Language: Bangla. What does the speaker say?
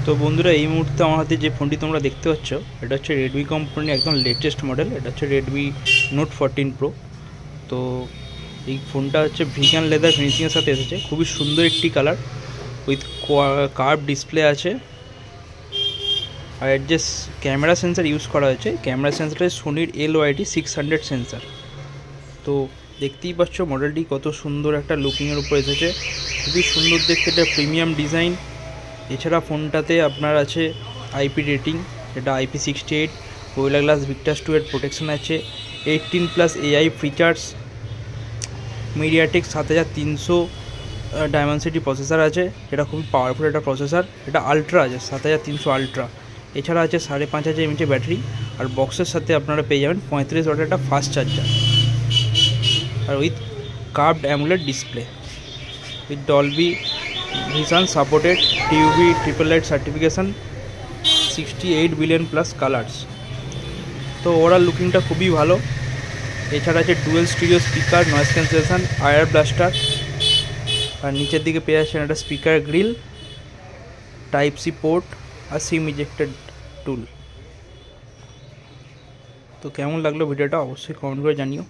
তো বন্ধুরা, এই মুহূর্তে আমার হাতে যে ফোনটি তোমরা দেখতে পাচ্ছ, এটা হচ্ছে রেডমি কোম্পানির একদম লেটেস্ট মডেল। এটা হচ্ছে রেডমি নোট 14 প্রো। তো এই ফোনটা হচ্ছে ভিগান লেদার ফিনিশিংয়ের সাথে এসেছে। খুবই সুন্দর একটি কালার উইথ কার্ভ ডিসপ্লে আছে। আর এর যে ক্যামেরা সেন্সার ইউজ করা হয়েছে, ক্যামেরা সেন্সারটা সোনির LYT-600 সেন্সার। তো দেখতেই পাচ্ছ মডেলটি কত সুন্দর একটা লুকিংয়ের উপর এসেছে। খুবই সুন্দর দেখতে, এটা প্রিমিয়াম ডিজাইন। এছাড়া ফোনটাতে আপনার আছে IP রেটিং, এটা IP68, গোরিলা গ্লাস ভিক্টাস 2 এর প্রোটেকশন আছে, 18+ AI features, MediaTek 7300 Dimensity processor আছে, যেটা খুবই পাওয়ারফুল একটা প্রসেসর। এটা আলট্রা আছে, 7300 আলট্রা। এছাড়া আছে 5500 mAh ব্যাটারি। আর বক্সের সাথে আপনারা পেয়ে যাবেন 35 ওয়াটের একটা ফাস্ট চার্জার, আর with curved AMOLED display, with Dolby Vision supported, TUV triple light certification, 68 billion plus colours. তো ওভারঅল লুকিংটা খুবই ভালো। এছাড়া আছে dual stereo speaker, noise cancellation, IR blaster, আর নিচের দিকে পেয়ে যাচ্ছেন একটা স্পিকার গ্রিল, Type-C পোর্ট, আর সিম ইজেক্টেড টুল। তো কেমন লাগলো ভিডিওটা অবশ্যই কমেন্ট করে জানিও।